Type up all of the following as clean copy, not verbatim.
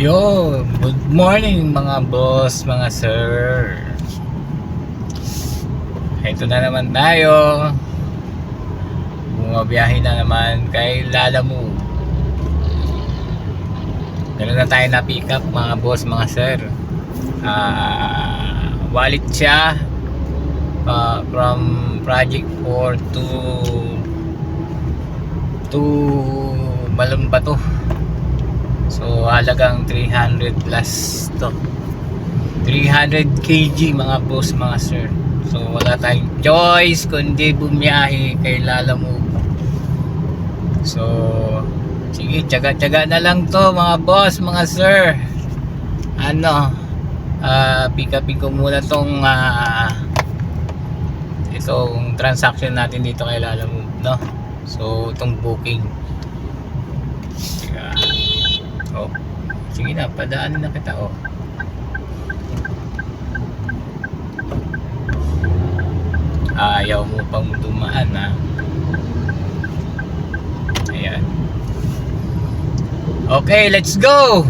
Yo, good morning mga boss, mga sir. Ito na naman tayo. Bumabiyahe na naman kay Lalamove. Meron na tayo na pick up mga boss, mga sir. Wallet siya from Project 4 to Balonbato. So halagang 300 plus to 300 kg mga boss, mga sir. So wala tayong choice kundi bumiyahe kay Lalamove. So sige, tiyaga-tiyaga na lang to mga boss, mga sir. Pick upin ko muna tong itong transaction natin dito kay Lalamove, no? So itong booking. Oh, sige na, padaanin na kita, oh. Ayaw mo pang dumaan, ha? Ayan. Okay, let's go!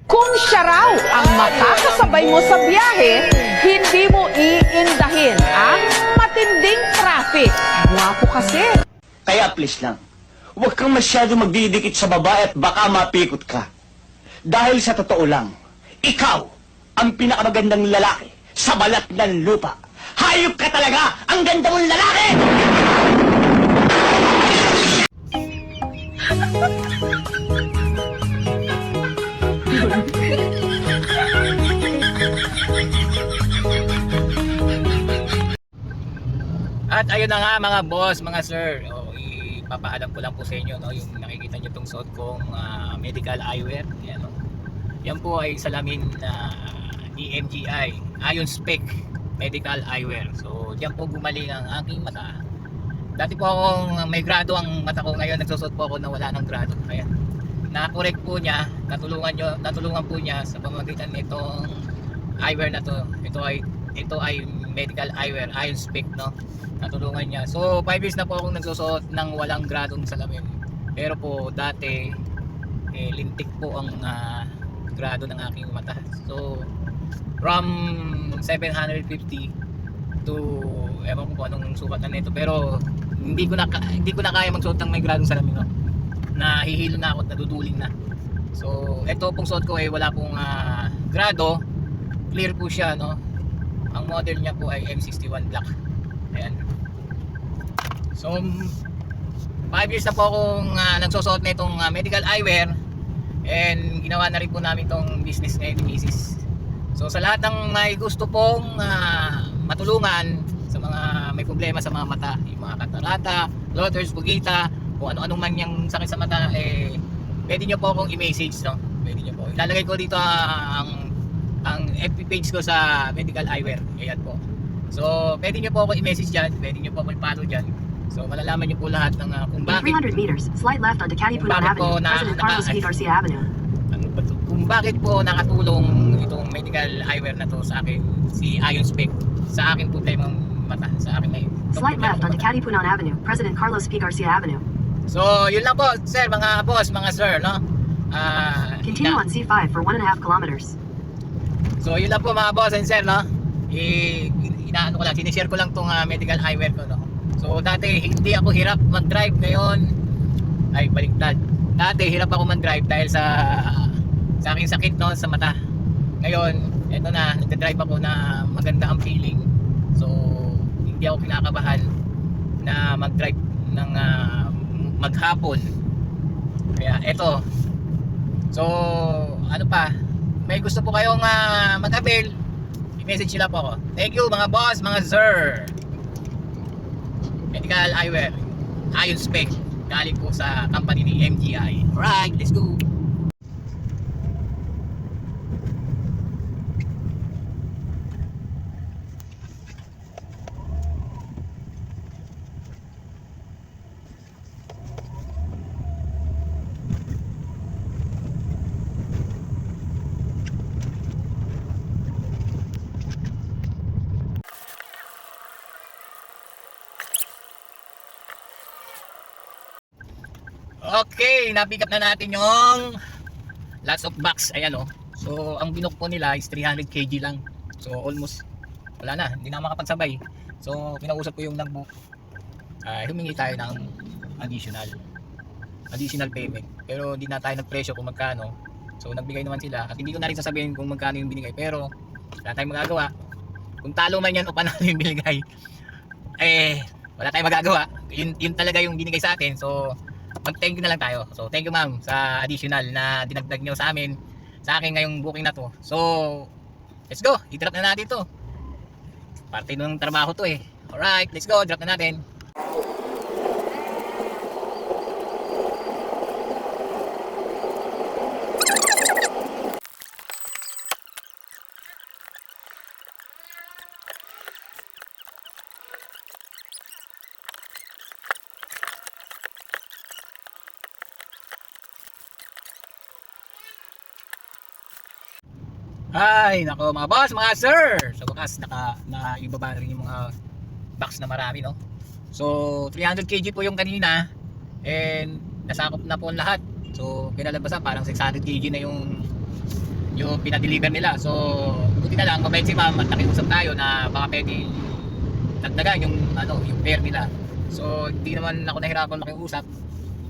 Kung siya raw ang makakasabay mo sa biyahe, hindi mo iindahin ang matinding traffic. Guwapo kasi. Kaya please lang, huwag kang masyado magdidikit sa babae at baka mapikot ka. Dahil sa totoo lang, ikaw ang pinakamagandang lalaki sa balat ng lupa. Hayop ka talaga! Ang ganda mong lalaki! At ayun na nga mga boss, mga sir. Ipapaalam ko lang po sa inyo, no, yung nakikita nyo itong suot kong medical eyewear. Yan, no? Yan po ay salamin na EMGI, Ion Spec Medical Eyewear. So diyan po gumaling ang aking mata. Dati po akong may grado ang mata ko, ngayon nagsusot po ako na wala ng grado. Ayan. Na-correct po niya, natulungan po niya sa pamamagitan nitong eyewear na to. Ito ay medical eyewear, Ion Spec, no? Natulungan niya. So 5 years na po akong nagsusuot ng walang gradong salamin. Pero po dati lintik po ang grado ng aking mata. So from 750 to ewan ko po anong sukat na nito, pero hindi ko na kaya magsuot ng may gradong salamin, no? Nahihilo na ako at naduduling na. So ito pong suot ko ay wala pong grado, clear po siya, no? Ang model niya po ay M61 Black. Ayan. So 5 years na po akong nagsusuot na itong medical eyewear, and ginawa na rin po namin itong business ngayon ni Mrs. So sa lahat ng may gusto pong matulungan sa mga may problema sa mga mata, yung mga katarata, floaters, bugita, kung ano-anong man yung sakit sa mata, pwede nyo po akong i-message, no? Pwede nyo po. Ilalagay ko dito ang FB page ko sa medical eyewear. Ayan po. So pwede nyo po ako i-message dyan, pwede nyo po ako i-follow dyan. So malalaman nyo po lahat ng kung bakit 300 meters, slide left onto Katipunan Avenue, President Carlos P. Garcia Avenue. Kung bakit po nakatulong itong medical eyewear na to sa akin, si Ion Spec, sa akin problemang mata, sa akin na yun. Slide left onto Katipunan Avenue, President Carlos P. Garcia Avenue. So yun lang po, sir, mga boss, mga sir, no? Continue on C5 for 1.5 kilometers. So yun lang po mga boss and sir, no? Inaano ko lang, sinishare ko lang tong medical eyewear ko, no? So dati hindi ako hirap mag-drive, ngayon ay baliktad. Dati hirap ako mag-drive dahil sa aking sakit, no, sa mata. Ngayon, eto na, nagda-drive ako na maganda ang feeling. So hindi ako kinakabahan na mag-drive ng maghapon. Kaya eto. So ano pa, may gusto po kayong mag-avail, i-message nila po ako. Thank you mga boss, mga sir. Medical eyewear, Ion Spec, galing po sa company ni MGI. Alright, let's go. Okay, na-pick up na natin yung lots of box, ayan oh. So ang binook po nila is 300 kg lang. So almost wala na, hindi na makapagsabay. So kinausap ko yung nagbook, humingi tayo ng additional payment, pero hindi na tayo nagpresyo kung magkano. So nagbigay naman sila, at hindi ko na rin sasabihin kung magkano yung binigay, pero wala tayong magagawa. Kung talo man yan o panalo yung binigay, wala tayong magagawa. Yun talaga yung binigay sa atin. So mag-thank you na lang tayo. So thank you ma'am sa additional na dinagdag nyo sa amin, sa akin ngayong booking na to. So let's go, i-drop na natin to. Parte ng trabaho to eh. Alright, let's go, drop na natin. Ay, nako mga boss, mga sir. Sa wakas, naibaba rin yung mga box na marami, no? So, 300 kg po yung kanina. And, nasakop na po ang lahat. So, kinalabasan, parang 600 kg na yung pinadeliver nila. So, buti na lang, mabait si ma'am at nakiusap tayo na baka pwede dagdagan yung pair nila. So, hindi naman ako nahirapan makiusap.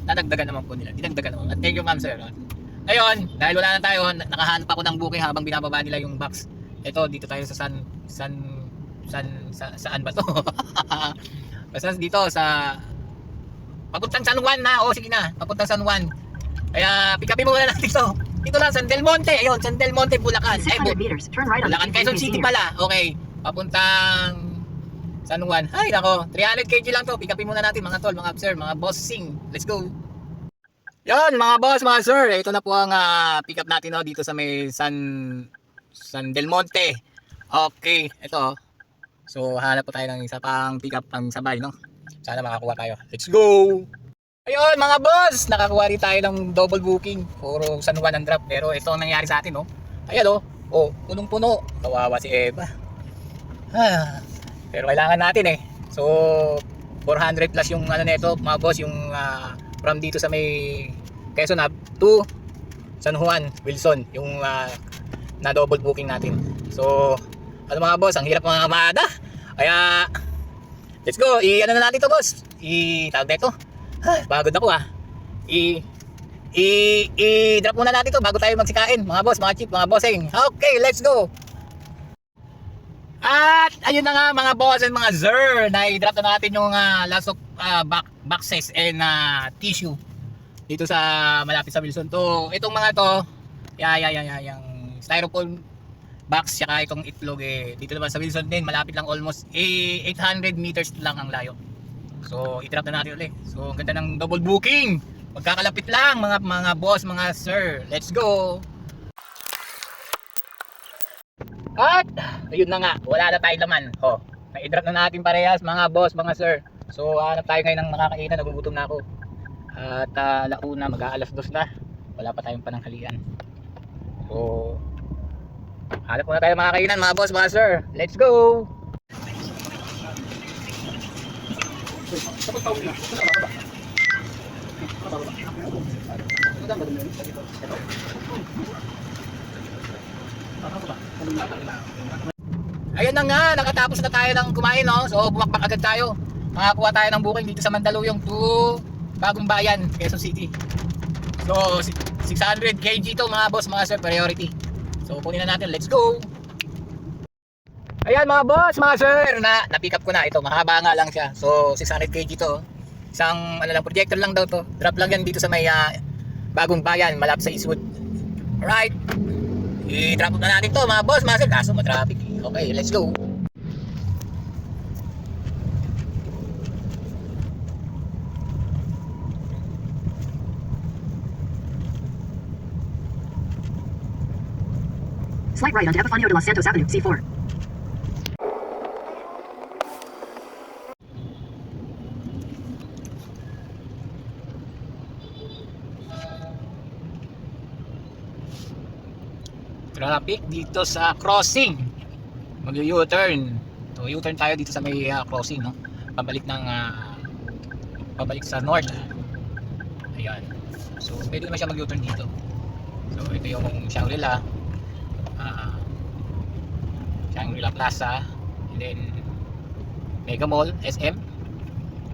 Nadagdagan naman po nila. Dinagdagan naman. At thank you ma'am sir. Ngayon, dahil wala na tayo, nakahanap ako ng booking habang binababa nila yung box. Ito, dito tayo sa saan ba to? Basta dito sa papuntang San Juan na. O sige na, papuntang San Juan. Kaya pick upin muna natin to. Dito lang, San Del Monte. Ayun, San Del Monte, Bulacan. 600 meters. Turn right on Bulacan, Quezon City pala. Okay, papuntang San Juan. Ay, nako, 300 kg lang to. Pick upin muna natin mga tol, mga sir, mga bossing. Let's go. Yan mga boss, mga sir, ito na po ang pick up natin dito sa may San Del Monte. Okay, ito. So hanap po tayo ng isa pang pick up pang sabay, no? Sana makakuha tayo. Let's go! Ayun mga boss, nakakuha rin tayo ng double booking. Puro San Juan ang drop, pero ito ang nangyari sa atin, no? Ayan oh, punong-puno. Kawawa si Eva. Pero kailangan natin eh. So 400 plus yung nito, mga boss, yung from dito sa may Quezon Hub to San Juan, Wilson, yung na double booking natin. So mga boss, ang hirap mga kamada. Kaya let's go, na natin to boss. Tawag na ito. Pagod ako drop muna natin to bago tayo magsikain, mga boss, mga chief, mga bossing. Okay, let's go. At ayun na nga mga boss and mga sir, na-drop na natin yung last of boxes and tissue dito sa malapit sa Wilson. To itong mga to, yung styrofoam box saka itong itlog dito naman sa Wilson din, malapit lang, almost 800 meters lang ang layo. So i-drop na natin ulit. So ang ganda ng double booking. Magkakalapit lang mga boss, mga sir. Let's go. At ayun na nga, wala na tayong laman. Na-drop na natin parehas mga boss, mga sir. So hanap tayo ngayon ng makakainan, nagugutom na ako. At launa, mag-aalas 2 na. Wala pa tayong pananghalian. So hanap muna tayo mga kainan, mga boss, mga sir. Let's go. Ayun na nga, nakatapos na tayo ng kumain, no? So bumakbak agad tayo. Makakuha tayo ng booking dito sa Mandaluyong to Bagong Bayan, Quezon City. So 600 kg to mga boss, mga sir, priority. So kunin na natin, let's go. Ayan mga boss, mga sir, na-pick up ko na. Ito, mahaba nga lang siya. So 600 kg to. Isang projector lang daw to. Drop lang yan dito sa may Bagong Bayan, malapit sa Eastwood. Alright, i-drop na natin to mga boss, mga sir. Kaso matraffic. Okay, let's go. Slight right onto Epifanio de los Santos Avenue, C4. Traffic dito sa crossing. Mag-U-turn. So U-turn tayo dito sa may crossing, no? Pabalik sa north. Ayan. So pwede naman siya mag-U-turn dito. So ito yung Shangri-La, ah, Shangri-La Plaza, and then Mega Mall, SM,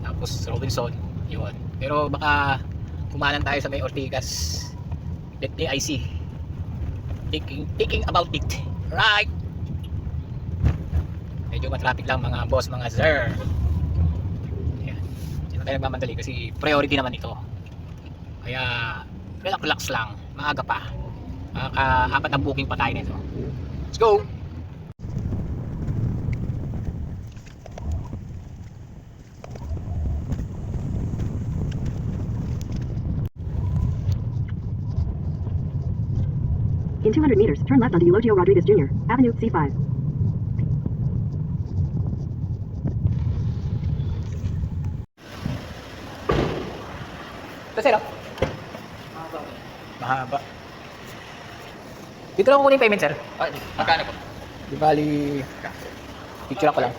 tapos Robinson, yun. Pero baka kumanan tayo sa may Ortigas. Let me I see. Thinking about it. Right. Medyo matraffic lang mga boss, mga sir. Ayan. Hindi na tayo nagmamadali kasi priority naman ito. Kaya relax lang. Maaga pa. Apat na booking pa tayo nito. Let's go! In 200 meters, turn left onto Eulogio Rodriguez Jr., Avenue C5. Ito sir, oh. Mahaba. Dito lang kukunin payment sir. Magkano po? Di bali, picture ako lang.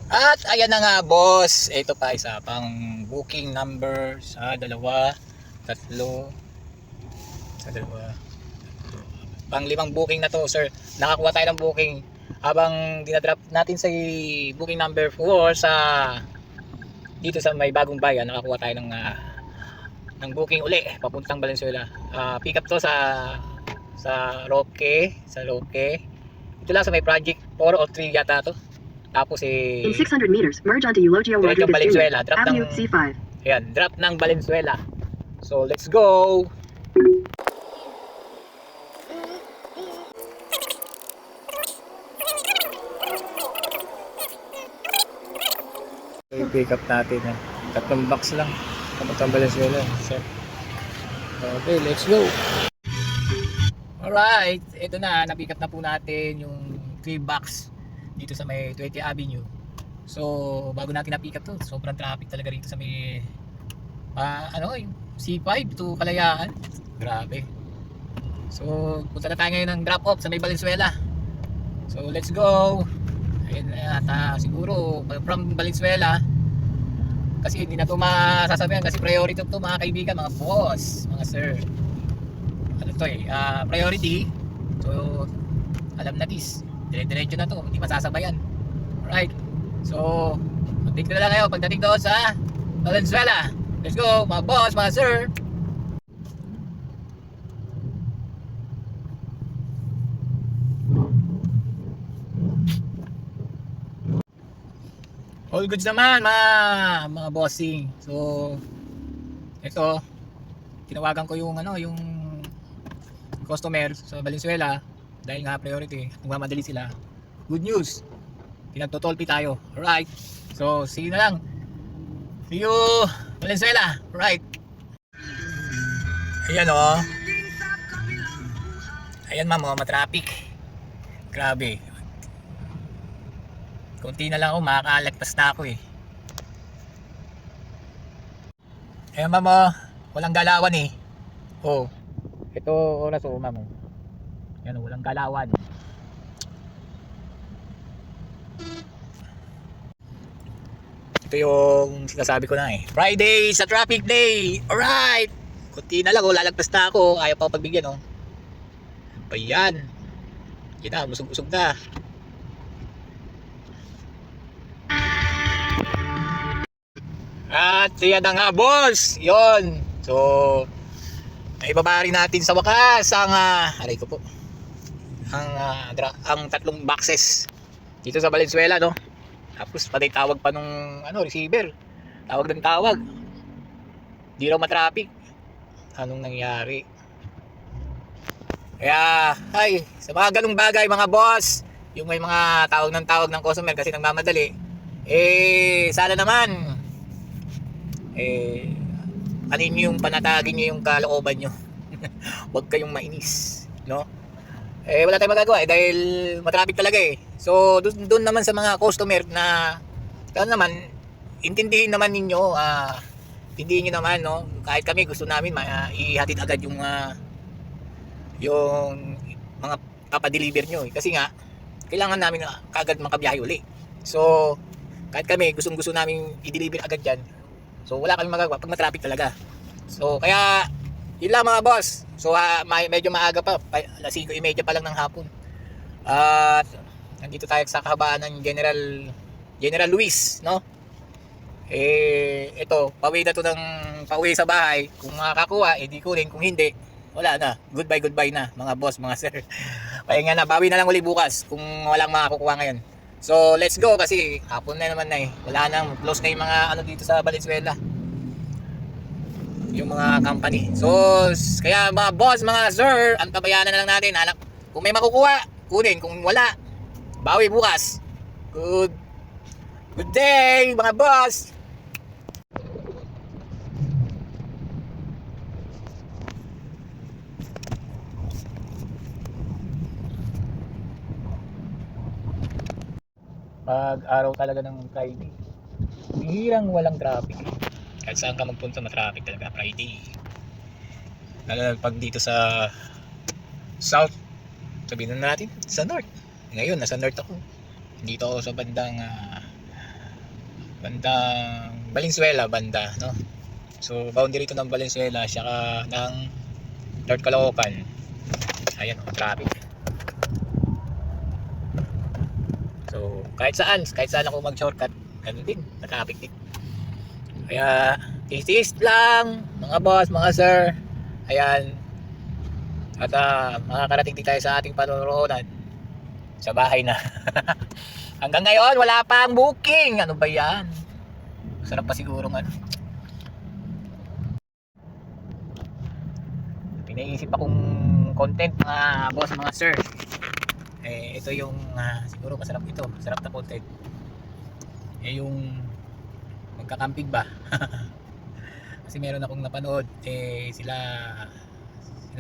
At ayan na nga boss, ito pa isa pang booking number sa dalawa, tatlo, sa dalawa, pang 5 booking na to sir. Nakakuha tayo ng booking habang dinadrop natin sa booking number 4 sa dito sa may Bagong Bayan. Nakakuha tayo ng booking uli papuntang Valenzuela. Pick up to sa Roque, ito lang sa may project 4 o 3 yata to. Tapos In 600 meters, merge onto Eulogio Direct ang Rodriguez Valenzuela, Jr., drop Avenue ng- C5. ayan, drop ng Valenzuela. So let's go. Pick up natin yan. 3 box lang. Papuntang Valenzuela. Sir. Okay, let's go. Alright, ito na. Napick up na po natin yung 3 box dito sa may 20 Avenue. So, bago natin na-pick up to, sobrang traffic talaga rito sa may yung C5 to Kalayaan. Grabe. So, punta na tayo ngayon ng drop off sa may Valenzuela. So, let's go. Ayun na yata, siguro from Valenzuela. Kasi hindi na ito masasabihan kasi priority to mga kaibigan, mga boss, mga sir. Ano to priority. So, alam na this. Dire-diretso na to, hindi masasabayan. Alright. So, update ko na lang kayo pagdating doon sa Valenzuela. Let's go, mga boss, mga sir. All goods naman, mga bossing. So, ito, tinawagan ko yung yung customer sa Valenzuela dahil nga priority at nagmamadali sila. Good news. Pinagtotolpi tayo. Alright. So, see you na lang. See you, Valenzuela. Alright. Ayan oh. Ayan ma'am, matraffic. Grabe. Kunti na lang ako, makakalagpas na ako eh. Ayan ma'am oh. Walang galawan eh. Oh. Ito oras oh ma'am oh. Ayan oh, walang galawan. Ito yung sinasabi ko na eh. Friday sa traffic day. Alright. Kunti na lang oh, lalagpas na ako. Ayaw pa pagbigyan oh. Ano ba yan? Yan na, busog-busog na. At yan na nga boss. Yon. So, naibaba rin natin sa wakas ang aray ko po. Ang 3 boxes dito sa Valenzuela no. Tapos patay tawag pa nung receiver. Tawag ng tawag. Di raw matraffic. Anong nangyari? Kaya, sa mga ganung bagay mga boss, yung may mga tawag ng customer kasi nagmamadali, sana naman, anin nyo yung panatagin nyo yung kalooban nyo. Huwag kayong mainis, no? Wala tayong magagawa dahil matraffic talaga eh. So, doon naman sa mga customer na, naman, intindihin naman ninyo, intindihin nyo naman, no? Kahit kami gusto namin ihatid agad yung mga papadeliver nyo eh. Kasi nga kailangan namin kagad makabiyahe uli. So kahit kami gustong namin i-deliver agad yan, So wala kaming magagawa pag ma-traffic talaga. So kaya yun lang mga boss. So medyo maaga pa, 5:30 pa lang ng hapon. At nandito tayo sa kahabaan ng General Luis, no? Ito, pauwi na to ng pauwi sa bahay. Kung makakakuha, di kunin. Kung hindi, wala na. Goodbye na, mga boss, mga sir. Kaya nga na, bawi na lang uli bukas kung walang makakukuha ngayon. So, let's go kasi hapon na naman na eh. Wala nang close na yung mga ano dito sa Valenzuela. Yung mga company. So, kaya mga boss, mga sir, ang tabayanan na lang natin. Kung may makukuha, kunin. Kung wala, bawi bukas. Good day, mga boss. Pag araw talaga ng Friday, bihirang walang traffic. Kahit saan ka magpunta, ma-traffic talaga Friday. Lalo na pag dito sa South, sabihin na natin, sa North. Ngayon, nasa North ako. Dito ako sa bandang Valenzuela banda, no? So, boundary ito ng Valenzuela, saka ng North Caloocan. Ayan, traffic. So, kahit saan ako mag-shortcut, ganun din, na-traffic din. Kaya, tiis lang, mga boss, mga sir. Ayan. At makakarating din tayo sa ating panunoonan. Sa bahay na. Hanggang ngayon, wala pang booking. Ano ba yan? Sarap pa siguro ano. Pinaisip akong content, mga boss, mga sir. Ito yung siguro masarap ito, masarap na content. Yung magkakamping ba. Kasi meron akong napanood sila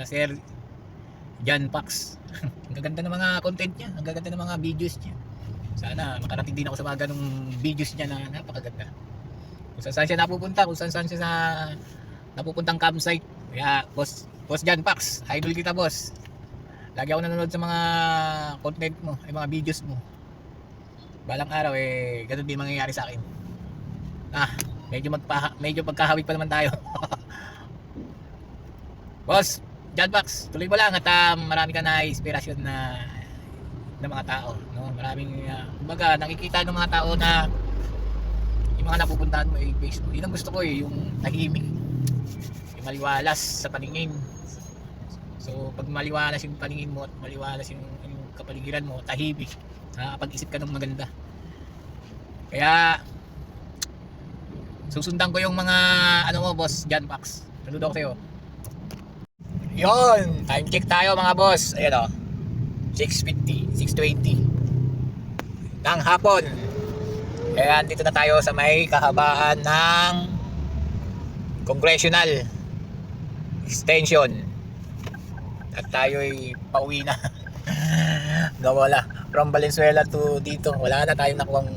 Sir Jan Pax. Ang gaganda ng mga content niya, ang gaganda ng mga videos niya. Sana makarating din ako sa mga ganung videos niya na napakaganda. Kung saan siya napupunta, kung saan siya sa napupuntang campsite. Kaya boss Jan Pax, idol kita boss. Lagi ako nanonood sa mga content mo, ay mga videos mo. Balang araw ganun din mangyayari sa akin. Medyo pagkahawig pa naman tayo. Boss, Jan Pax, tuloy mo lang at marami ka na inspirasyon na mga tao, no? Maraming kumbaga nakikita ng mga tao na yung mga napupuntahan mo Facebook. Yun ang gusto ko yung tahimik. Yung maliwalas sa paningin. So, pag maliwalas yung paningin mo at maliwalas yung kapaligiran mo, tahimik, nakakapag-isip ka ng maganda. Kaya, susundan ko yung mga, mo, boss, Jan Pax. Saludo ako sa'yo. Yun, time check tayo mga boss. Ayan o, 6:20 ng hapon. Kaya, dito na tayo sa may kahabaan ng Congressional Extension. At tayo'y pauwi na. Nawala. From Valenzuela to dito. Wala na tayong nakuhang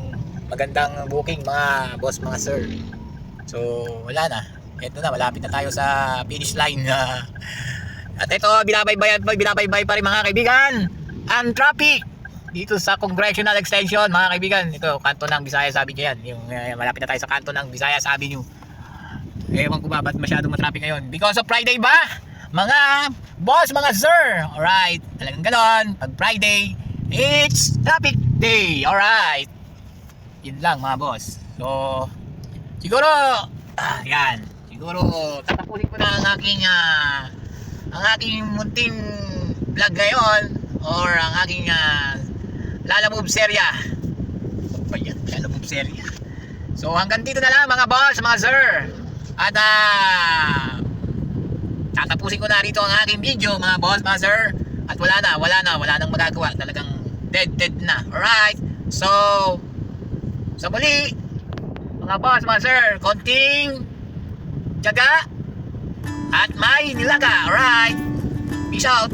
magandang booking mga boss, mga sir. So, wala na. Ito na, malapit na tayo sa finish line. At ito, binabaybay pa rin mga kaibigan. Ang traffic dito sa Congressional Extension, mga kaibigan. Ito, kanto ng Visayas Avenue yan. Yung malapit na tayo sa kanto ng Visayas Avenue. Ewan ko ba ba't masyadong matraffic ngayon? Because of Friday ba? Mga boss, mga sir, alright, talagang ganon. Pag Friday, it's traffic day, alright. Yun lang mga boss. So, siguro, yan. Siguro, tatapusin ko na ang aking munting vlog ngayon. Or ang aking Lalamove serya. Ano ba yan? Lalamove serya. So, hanggang dito na lang mga boss, mga sir. At, tatapusin ko na rito ang aking video mga boss, mga sir. At wala nang magagawa. Talagang dead na. Alright. So, sa muli mga boss, mga sir, konting tiyaga at may nilaga. Alright. Peace out.